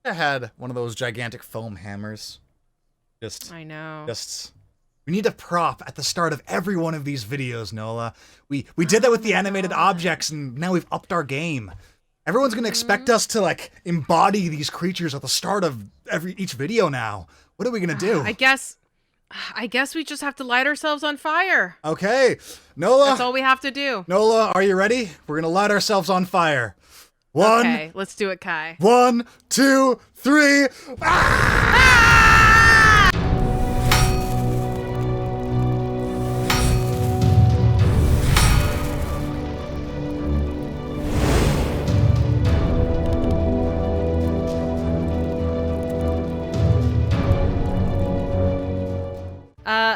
I had one of those gigantic foam hammers. I know. We need a prop at the start of every one of these videos, Nola. We did that with the animated objects, and now we've upped our game. Everyone's gonna expect us to like embody these creatures at the start of each video now. What are we gonna do? I guess we just have to light ourselves on fire. Okay, Nola. That's all we have to do. Nola, are you ready? We're gonna light ourselves on fire. Okay, let's do it, Kai. 1, 2, 3.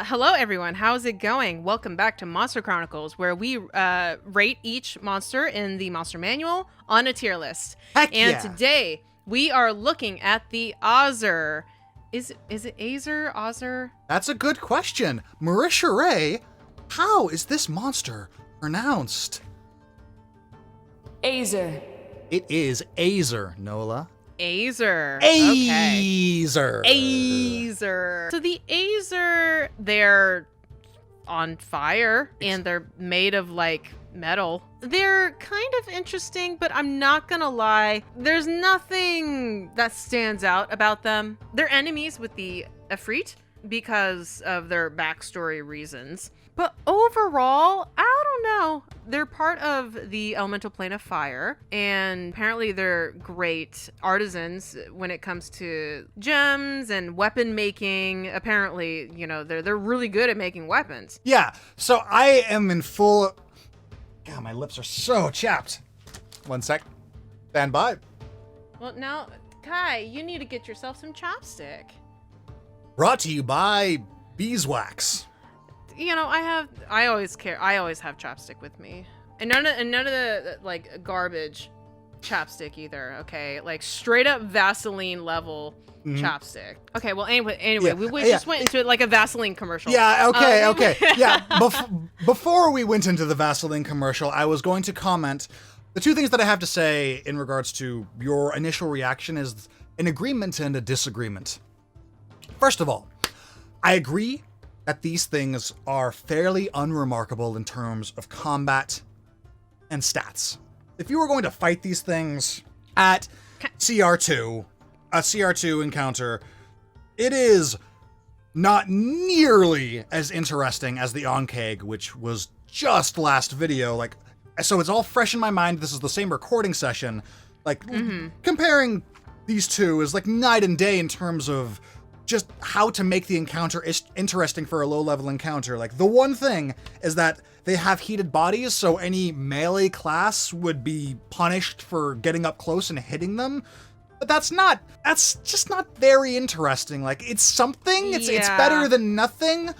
Hello everyone, how's it going? Welcome back to Monster Chronicles, where we rate each monster in the monster manual on a tier list. Heck and yeah. Today we are looking at the Azer. Is it Azer? Azer? That's a good question. Marisha Ray, how is this monster pronounced? Azer. It is Azer, Nola. Azer. Azer. Okay. Azer. So the Azer, they're on fire and they're made of like metal. They're kind of interesting, but I'm not gonna lie, there's nothing that stands out about them. They're enemies with the Efreet because of their backstory reasons. But overall, I don't know. They're part of the elemental plane of fire, and apparently they're great artisans when it comes to gems and weapon making. Apparently, you know, they're really good at making weapons. Yeah, so I am in full... God, my lips are so chapped. 1 sec. Stand by. Well, now, Kai, you need to get yourself some chopstick. Brought to you by Beeswax. You know, I always have chopstick with me, and none of the like garbage chopstick either. Okay, like straight up Vaseline level chopstick. Okay, well anyway, Yeah, we just went into like a Vaseline commercial. Yeah, okay. Yeah, before we went into the Vaseline commercial, I was going to comment. The two things that I have to say in regards to your initial reaction is an agreement and a disagreement. First of all, I agree that these things are fairly unremarkable in terms of combat and stats. If you were going to fight these things at CR2, a CR2 encounter, it is not nearly as interesting as the Onkeg, which was just last video. So it's all fresh in my mind. This is the same recording session. Comparing these two is like night and day in terms of just how to make the encounter interesting for a low-level encounter. Like, the one thing is that they have heated bodies, so any melee class would be punished for getting up close and hitting them. But that's just not very interesting. Like, it's something, it's better than nothing,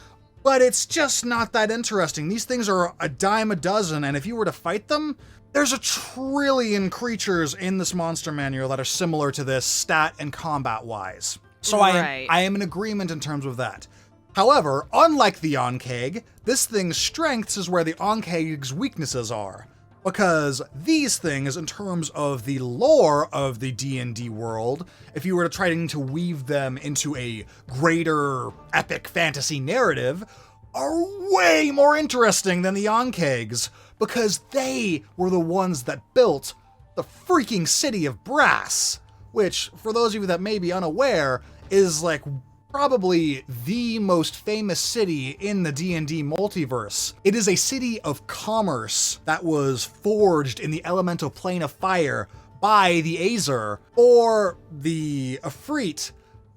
but it's just not that interesting. These things are a dime a dozen, and if you were to fight them, there's a trillion creatures in this monster manual that are similar to this stat and combat-wise. So I am in agreement in terms of that. However, unlike the Onkeg, this thing's strengths is where the Onkeg's weaknesses are. Because these things, in terms of the lore of the D&D world, if you were to try to weave them into a greater epic fantasy narrative, are way more interesting than the Onkegs, because they were the ones that built the freaking city of Brass, which, for those of you that may be unaware, is like probably the most famous city in the D&D multiverse. It is a city of commerce that was forged in the elemental plane of fire by the Azer or the Efreet,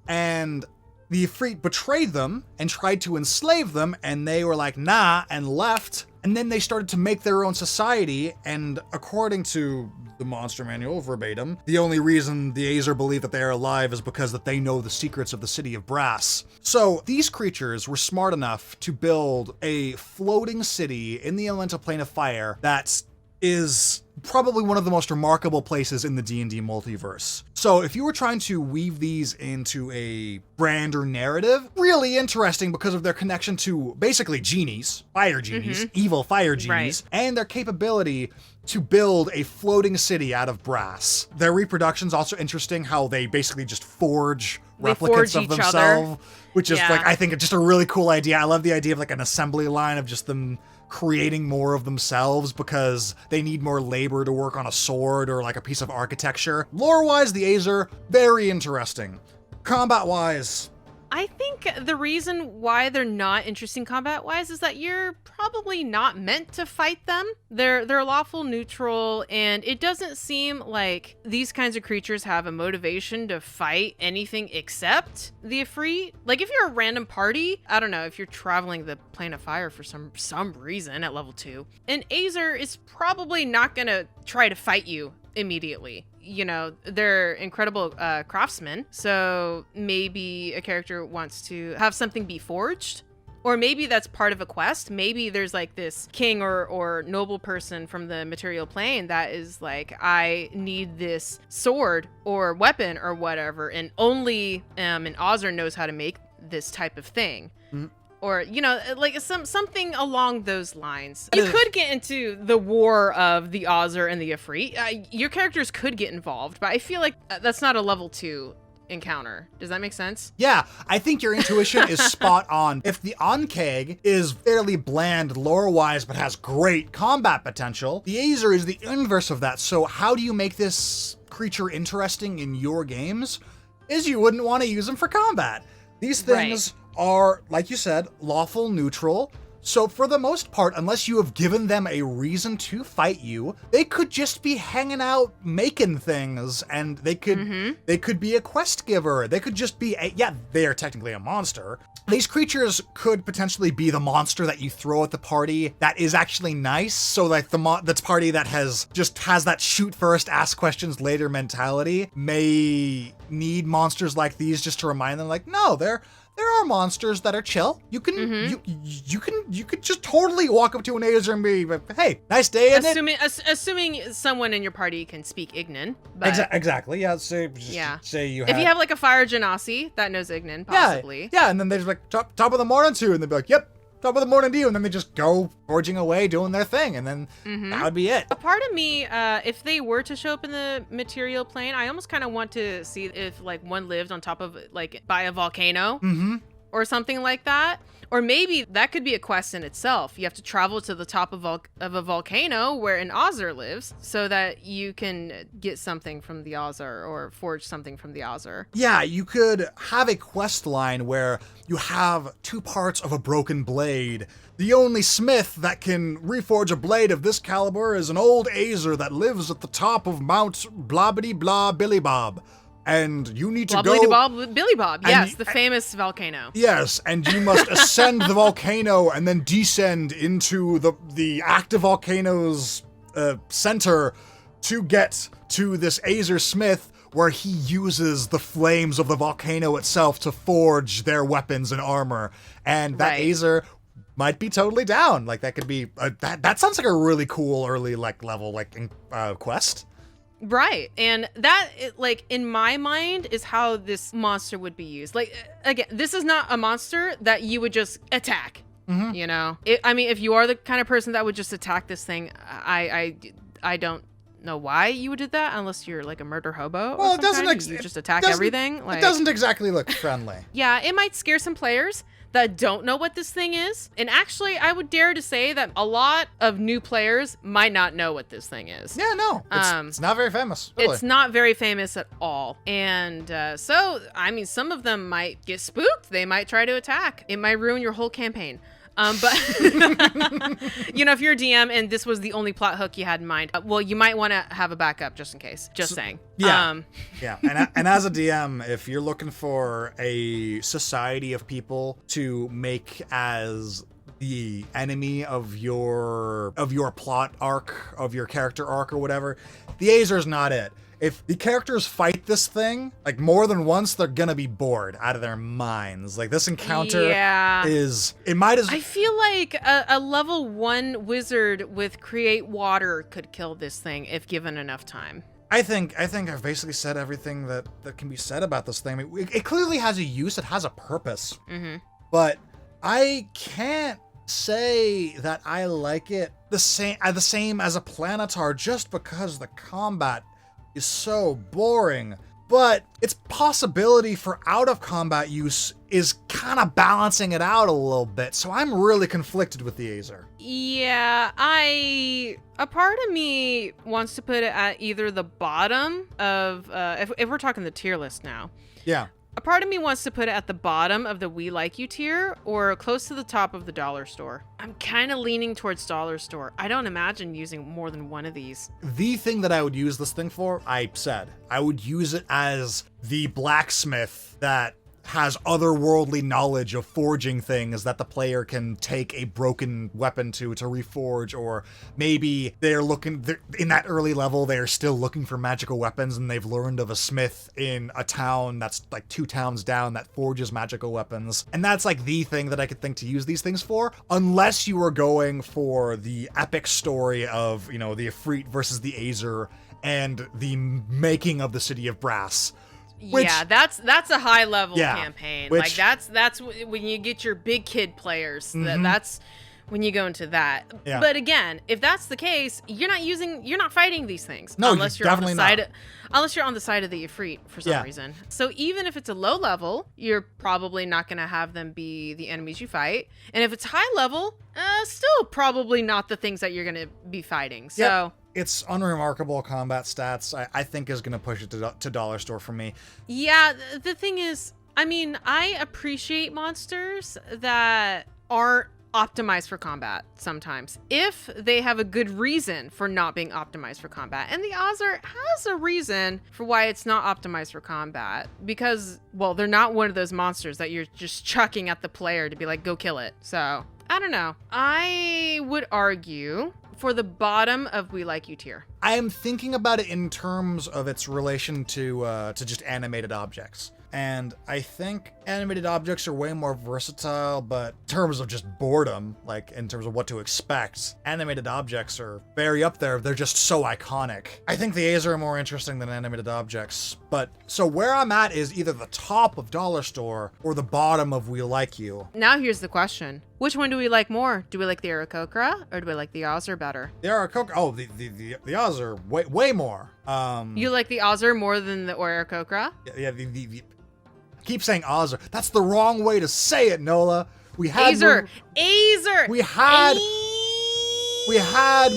and the Efreet betrayed them and tried to enslave them, and they were like, nah, and left. And then they started to make their own society, and according to the monster manual verbatim, the only reason the Azer believe that they are alive is because that they know the secrets of the city of Brass. So these creatures were smart enough to build a floating city in the elemental plane of fire that is probably one of the most remarkable places in the D&D multiverse. So if you were trying to weave these into a grander narrative, really interesting because of their connection to basically genies, fire genies, evil fire genies, and their capability to build a floating city out of brass. Their reproduction's also interesting, how they basically just forge replicas of themselves, which is like, I think, just a really cool idea. I love the idea of like an assembly line of just them creating more of themselves because they need more labor to work on a sword or like a piece of architecture. Lore-wise, the Azer, very interesting. Combat-wise, I think the reason why they're not interesting combat-wise is that you're probably not meant to fight them. They're lawful neutral, and it doesn't seem like these kinds of creatures have a motivation to fight anything except the Ifrit. Like, if you're a random party, I don't know, if you're traveling the plane of fire for some reason at level 2, an Azer is probably not gonna try to fight you immediately. You know, they're incredible craftsmen, so maybe a character wants to have something be forged, or maybe that's part of a quest. Maybe there's like this king or noble person from the material plane that is like, I need this sword or weapon or whatever, and only an Azer knows how to make this type of thing. Or, you know, like something along those lines. You could get into the war of the Azer and the Ifrit. Your characters could get involved, but I feel like that's not a level 2 encounter. Does that make sense? Yeah, I think your intuition is spot on. If the Ankeg is fairly bland lore-wise but has great combat potential, the Azer is the inverse of that. So how do you make this creature interesting in your games? Is you wouldn't want to use them for combat. These things are, like you said, lawful neutral. So for the most part, unless you have given them a reason to fight you, they could just be hanging out making things, and they could be a quest giver. They could just be they are technically a monster. These creatures could potentially be the monster that you throw at the party that is actually nice. So like the party that has that shoot first, ask questions later mentality may need monsters like these just to remind them, like, no, there are monsters that are chill. You can you could just totally walk up to an Azer and be, hey, nice day, assuming someone in your party can speak Ignan. But exactly. Yeah. Say you if you have like a fire genasi that knows Ignan, possibly. Yeah, and then they're just like top of the morning too, and they'd be like, yep, top of the morning to you, and then they just go forging away doing their thing, and then that would be it. A part of me, if they were to show up in the material plane, I almost kind of want to see if like one lived on top of like by a volcano or something like that. Or maybe that could be a quest in itself. You have to travel to the top of a volcano where an Azer lives so that you can get something from the Azer or forge something from the Azer. Yeah, you could have a quest line where you have 2 parts of a broken blade. The only smith that can reforge a blade of this caliber is an old Azer that lives at the top of Mount Blobbity Blah Billy Bob. And you need to go... Billy Bob, yes, the famous volcano. Yes, and you must ascend the volcano and then descend into the active volcano's center to get to this Azer Smith, where he uses the flames of the volcano itself to forge their weapons and armor. And that Azer might be totally down. Like, that could be... that sounds like a really cool early level quest. Right. And that, like, in my mind, is how this monster would be used. Like, again, this is not a monster that you would just attack, you know? I mean, if you are the kind of person that would just attack this thing, I don't know why you would do that unless you're, like, a murder hobo. Well, it doesn't... you just attack everything. Like, it doesn't exactly look friendly. Yeah, it might scare some players that don't know what this thing is. And actually, I would dare to say that a lot of new players might not know what this thing is. Yeah, no, it's not very famous. Really. It's not very famous at all. And so, I mean, some of them might get spooked. They might try to attack. It might ruin your whole campaign. But, you know, if you're a DM and this was the only plot hook you had in mind, well, you might want to have a backup just in case. Just saying. Yeah. Yeah. And as a DM, if you're looking for a society of people to make as the enemy of your plot arc, of your character arc or whatever, the Azer's not it. if the characters fight this thing, like, more than once, they're gonna be bored out of their minds. Like, this encounter it might as... I feel like a level 1 wizard with create water could kill this thing if given enough time. I think I've basically said everything that can be said about this thing. I mean, it clearly has a use, it has a purpose. But I can't say that I like it the same as a Planetar just because the combat is so boring. But its possibility for out-of-combat use is kind of balancing it out a little bit, so I'm really conflicted with the Azer. Yeah, a part of me wants to put it at either the bottom of, if we're talking the tier list now. Yeah. A part of me wants to put it at the bottom of the We Like You tier or close to the top of the dollar store. I'm kind of leaning towards dollar store. I don't imagine using more than one of these. The thing that I would use this thing for, I said, I would use it as the blacksmith that has otherworldly knowledge of forging things that the player can take a broken weapon to reforge, or maybe they're in that early level, they're still looking for magical weapons and they've learned of a smith in a town that's like 2 towns down that forges magical weapons. And that's like the thing that I could think to use these things for, unless you were going for the epic story of, the Ifrit versus the Azer and the making of the City of Brass. That's a high level campaign. Like that's when you get your big kid players. That's when you go into that. Yeah. But again, if that's the case, you're not fighting these things. No, unless you're definitely on the side unless you're on the side of the Ifrit for some reason. So even if it's a low level, you're probably not going to have them be the enemies you fight. And if it's high level, still probably not the things that you're going to be fighting. So. Yep. Its unremarkable combat stats, I think, is going to push it to dollar store for me. Yeah, the thing is, I mean, I appreciate monsters that aren't optimized for combat sometimes, if they have a good reason for not being optimized for combat. And the Azer has a reason for why it's not optimized for combat, because, well, they're not one of those monsters that you're just chucking at the player to be like, go kill it. So, I don't know. I would argue for the bottom of We Like You tier. I am thinking about it in terms of its relation to just animated objects. And I think animated objects are way more versatile, but in terms of just boredom, like in terms of what to expect, animated objects are very up there. They're just so iconic. I think the Azer are more interesting than animated objects. But so where I'm at is either the top of dollar store or the bottom of We Like You. Now here's the question. Which one do we like more? Do we like the Aarakocra or do we like the Azer better? The Aarakocra, the Azer, way more. You like the Azer more than the Aarakocra? Yeah, the keep saying Azer. That's the wrong way to say it, Nola. Azer.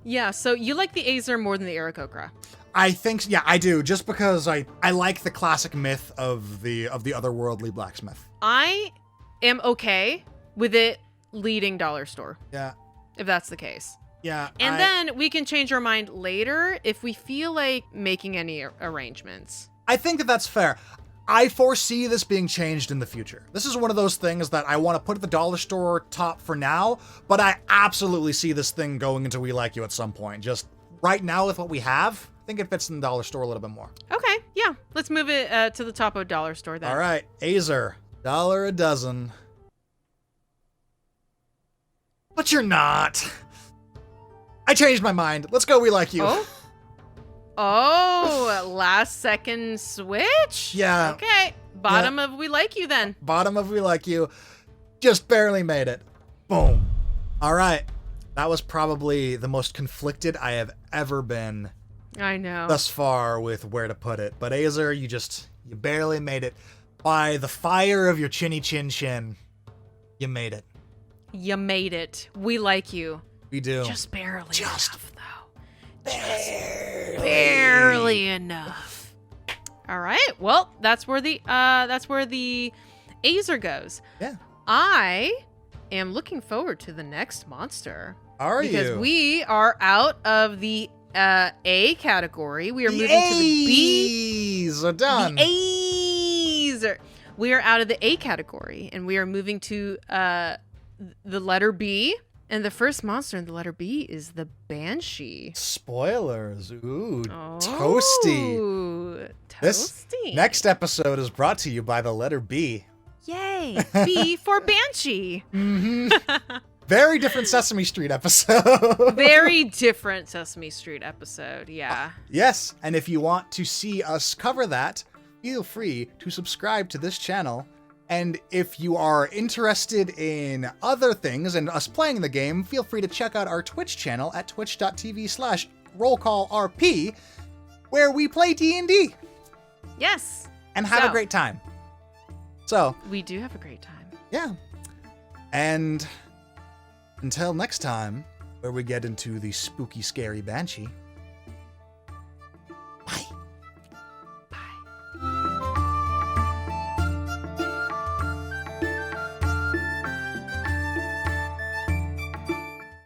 Yeah, so you like the Azer more than the Aarakocra. I think, yeah, I do, just because I like the classic myth of the otherworldly blacksmith. I am okay with it leading dollar store. Yeah. If that's the case. Yeah. And then we can change our mind later if we feel like making any arrangements. I think that's fair. I foresee this being changed in the future. This is one of those things that I want to put at the dollar store top for now, but I absolutely see this thing going into We Like You at some point. Just right now with what we have, I think it fits in the dollar store a little bit more. Okay, yeah. Let's move it to the top of dollar store then. All right, Azer, $1 a dozen. But you're not. I changed my mind. Let's go We Like You. Oh, last second switch? Yeah. Okay. Bottom of We Like You then. Bottom of We Like You. Just barely made it. Boom. All right. That was probably the most conflicted I have ever been. I know. Thus far with where to put it. But Azer, you barely made it. By the fire of your chinny chin chin, you made it. You made it. We like you. We do. Just barely enough, though. Barely enough. All right. Well, that's where the Azer goes. Yeah. I am looking forward to the next monster. Are you? Because we are out of the A category. We are moving to the B. A's are done. The A's. We are out of the A category, and we are moving to the letter B. And the first monster in the letter B is the Banshee. Spoilers. Ooh, Oh, toasty. This toasty. next episode is brought to you by the letter B. Yay. B for Banshee. Very different Sesame Street episode. Very different Sesame Street episode, yeah. Yes, and if you want to see us cover that, feel free to subscribe to this channel. And if you are interested in other things and us playing the game, feel free to check out our Twitch channel at twitch.tv/RoleCallrp, where we play D&D. Yes. And have a great time. So. We do have a great time. Yeah. And until next time, where we get into the spooky, scary Banshee.